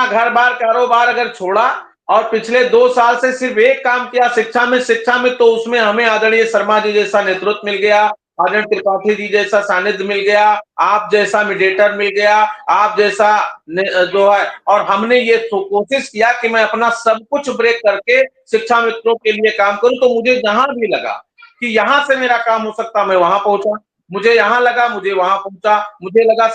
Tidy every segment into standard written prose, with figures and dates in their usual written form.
अपना घर बार कारोबार अगर छोड़ा और पिछले 2 साल से सिर्फ एक काम किया शिक्षा में, तो उसमें हमें आदरणीय शर्मा जी जैसा नेतृत्व मिल गया, आदरणीय त्रिपाठी जी जैसा सानिध्य मिल गया, आप जैसा मीडिएटर मिल गया, आप जैसा जो है, और हमने ये कोशिश किया कि मैं अपना सब कुछ ब्रेक करके शिक्षा मित्रों के लिए काम करूं। तो मुझे जहां भी लगा कि यहां से मेरा काम हो सकता, मैं वहां पहुंचा, मुझे यहां लगा मुझे वहां पहुंचा, मुझे लगा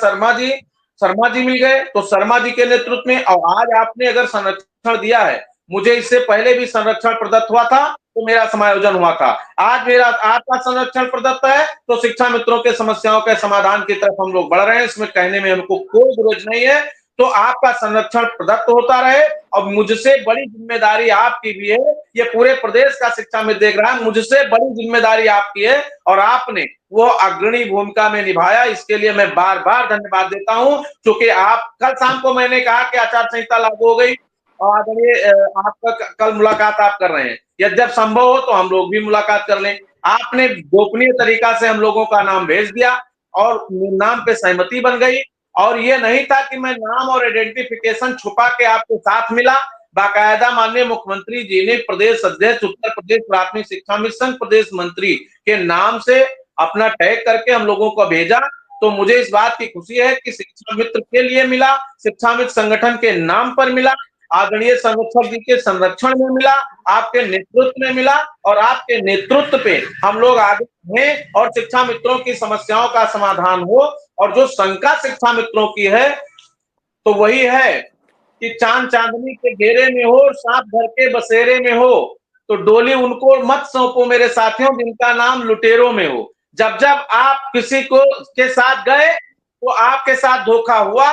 शर्मा जी मिल गए तो शर्मा जी के नेतृत्व में। और आज आपने अगर संरक्षण दिया है, मुझे इससे पहले भी संरक्षण प्रदत्त हुआ था तो मेरा समायोजन हुआ था, आज मेरा आपका संरक्षण प्रदत्त है तो शिक्षा मित्रों के समस्याओं के समाधान की तरफ हम लोग बढ़ रहे हैं, इसमें कहने में हमको कोई विरोध नहीं है। तो आपका संरक्षण प्रदत्त होता रहे और मुझसे बड़ी जिम्मेदारी आपकी भी है, ये पूरे प्रदेश का शिक्षा में देख रहा है, मुझसे बड़ी जिम्मेदारी आपकी है और आपने वो अग्रणी भूमिका में निभाया, इसके लिए मैं बार बार धन्यवाद देता हूं। क्योंकि आप कल शाम को मैंने कहा कि आचार संहिता लागू हो गई और आदरणीय आपका कल मुलाकात आप कर रहे हैं, या जब संभव हो तो हम लोग भी मुलाकात कर लें। आपने गोपनीय तरीका से हम लोगों का नाम भेज दिया और नाम पे सहमति बन गई, और ये नहीं था कि मैं नाम और आइडेंटिफिकेशन छुपा के आपके साथ मिला, बाकायदा माननीय मुख्यमंत्री जी ने प्रदेश अध्यक्ष उत्तर प्रदेश प्राथमिक शिक्षा मिशन प्रदेश मंत्री के नाम से अपना टैग करके हम लोगों को भेजा। तो मुझे इस बात की खुशी है कि शिक्षा मित्र के लिए मिला, शिक्षा मित्र संगठन के नाम पर मिला, आदरणीय संरक्षक जी के संरक्षण में मिला, आपके नेतृत्व में मिला, और आपके नेतृत्व पे हम लोग आगे बढ़े और शिक्षा मित्रों की समस्याओं का समाधान हो। और जो शंका शिक्षा मित्रों की है तो वही है कि चांद चांदनी के घेरे में हो और सांप घर के बसेरे में हो, तो डोली उनको मत सौंपो मेरे साथियों जिनका नाम लुटेरों में हो। जब जब आप किसी को के साथ गए तो आपके साथ धोखा हुआ,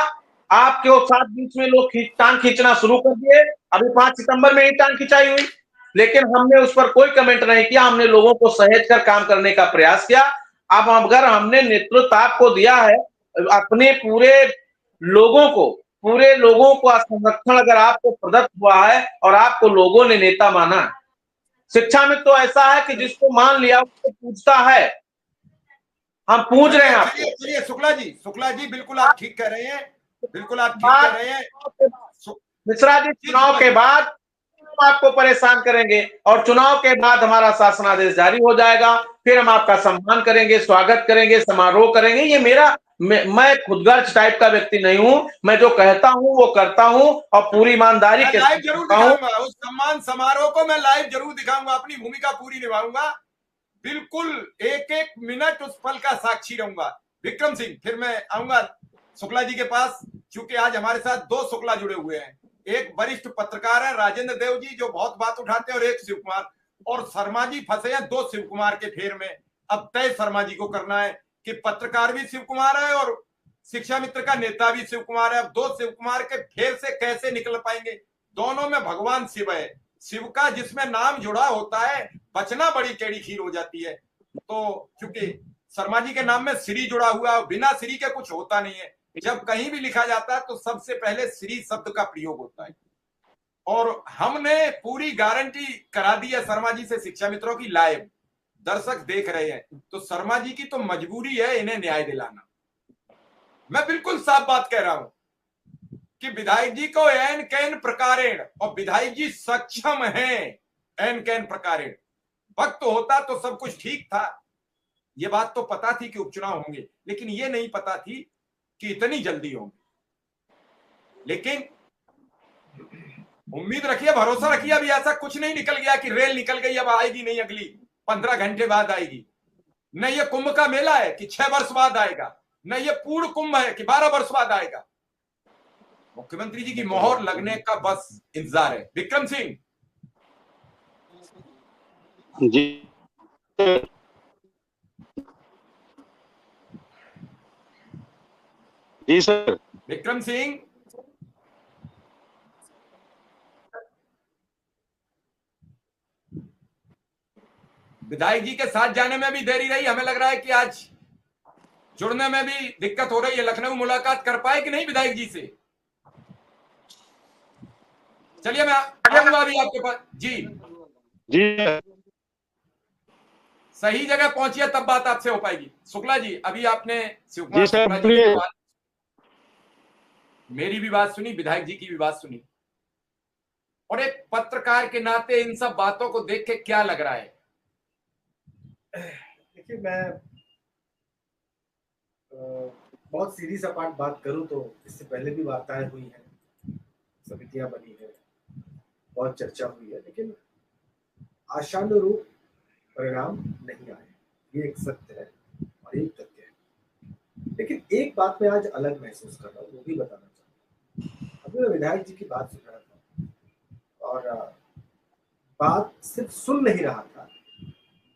आपके साथ बीच में लोग टांग खींचना शुरू कर दिए। अभी 5 सितंबर में ही टांग खिंचाई हुई, लेकिन हमने उस पर कोई कमेंट नहीं किया, हमने लोगों को सहेज कर काम करने का प्रयास किया। अब अगर हमने नेतृत्व आपको दिया है, अपने पूरे लोगों को संरक्षण अगर आपको प्रदत्त हुआ है और आपको लोगों ने नेता माना है, शिक्षा में तो ऐसा है कि जिसको मान लिया उसको पूछता है, हम पूछ रहे हैं आपको। चलिए शुक्ला जी बिल्कुल आप ठीक कह रहे हैं, बिल्कुल आप ठीक कह रहे हैं मिश्रा जी। चुनाव के बाद हम आपको परेशान करेंगे और चुनाव के बाद हमारा शासनादेश जारी हो जाएगा, फिर हम आपका सम्मान करेंगे, स्वागत करेंगे, समारोह करेंगे। ये मैं खुदगर्ज टाइप का व्यक्ति नहीं हूं, मैं जो कहता हूं वो करता हूं और पूरी ईमानदारी के लाइव जरूर दिखाऊंगा, उस सम्मान समारोह को मैं लाइव जरूर दिखाऊंगा, अपनी भूमिका पूरी निभाऊंगा, बिल्कुल एक एक मिनट उस पल का साक्षी रहूंगा। विक्रम सिंह, फिर मैं आऊंगा शुक्ला जी के पास, क्योंकि आज हमारे साथ 2 शुक्ला जुड़े हुए हैं, एक वरिष्ठ पत्रकार है राजेंद्र देव जी जो बहुत बात उठाते हैं, और एक शिव कुमार, और शर्मा जी फंसे हैं 2 शिव कुमार के फेर में। अब तय शर्मा जी को करना है कि पत्रकार भी शिव कुमार है और शिक्षा मित्र का नेता भी शिव कुमार है। अब 2 शिव कुमार के फेर से कैसे निकल पाएंगे? दोनों में भगवान शिव है, शिव का जिसमें नाम जुड़ा होता है बचना बड़ी टेढ़ी खीर हो जाती है। तो क्योंकि शर्मा जी के नाम में श्री जुड़ा हुआ, बिना श्री के कुछ होता नहीं है, जब कहीं भी लिखा जाता है तो सबसे पहले श्री शब्द का प्रयोग होता है। और हमने पूरी गारंटी करा दी है शर्मा जी से शिक्षा मित्रों की, लाइव दर्शक देख रहे हैं, तो शर्मा जी की तो मजबूरी है इन्हें न्याय दिलाना। मैं बिल्कुल साफ बात कह रहा हूं कि विधायक जी को एन कैन प्रकारेण, और विधायक जी सक्षम हैं एन कैन प्रकारेण। वक्त होता तो सब कुछ ठीक था, ये बात तो पता थी कि उपचुनाव होंगे, लेकिन ये नहीं पता थी कि इतनी जल्दी होंगे। लेकिन उम्मीद रखिए, भरोसा रखिए, अभी ऐसा कुछ नहीं निकल गया कि रेल निकल गई अब आएगी नहीं, अगली 15 घंटे बाद आएगी। न ये कुंभ का मेला है कि 6 वर्ष बाद आएगा, न ये पूर्ण कुंभ है कि 12 वर्ष बाद आएगा। मुख्यमंत्री जी की मोहर लगने का बस इंतजार है। विक्रम सिंह जी जी सर। विक्रम सिंह, विधायक जी के साथ जाने में भी देरी रही, हमें लग रहा है कि आज जुड़ने में भी दिक्कत हो रही है। लखनऊ मुलाकात कर पाए कि नहीं विधायक जी से? चलिए मैं आऊंगा अभी आपके पास। जी जी सही जगह पहुंचिए तब बात आपसे हो पाएगी। शुक्ला जी, अभी आपने जी सर, मेरी भी बात सुनी, विधायक जी की भी बात सुनी, और एक पत्रकार के नाते इन सब बातों को देख के क्या लग रहा है? देखिए, मैं बहुत सीधी सपाट बात करूं तो इससे पहले भी वार्ताएं हुई हैं, समितियां बनी है, बहुत चर्चा हुई है, लेकिन आशानुरूप परिणाम नहीं आए, ये एक सत्य है और एक तथ्य है। लेकिन एक बात मैं आज अलग महसूस कर रहा हूँ, वो भी बताना चाहता हूँ। अभी मैं विधायक जी की बात सुन रहा था और बात सिर्फ सुन नहीं रहा था,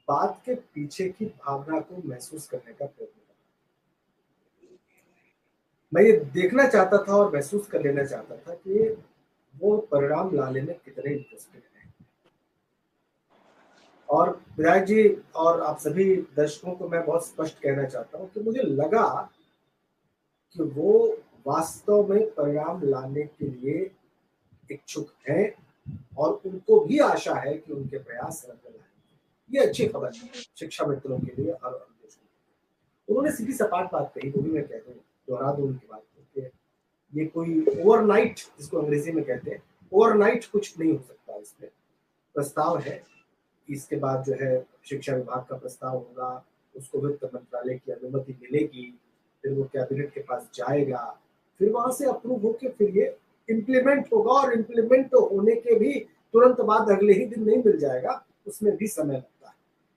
बात के पीछे की भावना को महसूस करने का प्रयत्न कर रहा था। मैं ये देखना चाहता था और महसूस कर लेना चाहता था कि वो परिणाम लाने में कितने इंटरेस्टेड हैं। और विधायक जी और आप सभी दर्शकों को मैं बहुत स्पष्ट कहना चाहता हूँ कि मुझे लगा कि वो वास्तव में परिणाम लाने के लिए इच्छुक हैं और उनको भी आशा है कि उनके प्रयास सफल आएंगे। ये अच्छी खबर है शिक्षा मित्रों के लिए और देश के लिए। उन्होंने सीधी सपाट बात कही, वो भी मैं कह दूं, दोहरा दूं उनकी बात को कि ये कोई ओवरनाइट, जिसको अंग्रेजी में कहते हैं, ओवरनाइट कुछ नहीं हो सकता। इसमें प्रस्ताव है, इसके बाद जो है शिक्षा विभाग का प्रस्ताव होगा, उसको वित्त मंत्रालय की अनुमति मिलेगी, फिर वो कैबिनेट के पास जाएगा, फिर वहां से अप्रूव होकर फिर ये इम्प्लीमेंट होगा, और इम्प्लीमेंट होने के भी तुरंत बाद अगले ही दिन नहीं मिल जाएगा, उसमें भी समय लगता है।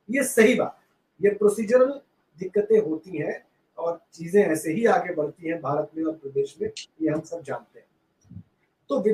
ये सही बात, ये प्रोसीजरल दिक्कतें होती हैं और चीजें ऐसे ही आगे बढ़ती हैं भारत में और प्रदेश में, ये हम सब जानते हैं। तो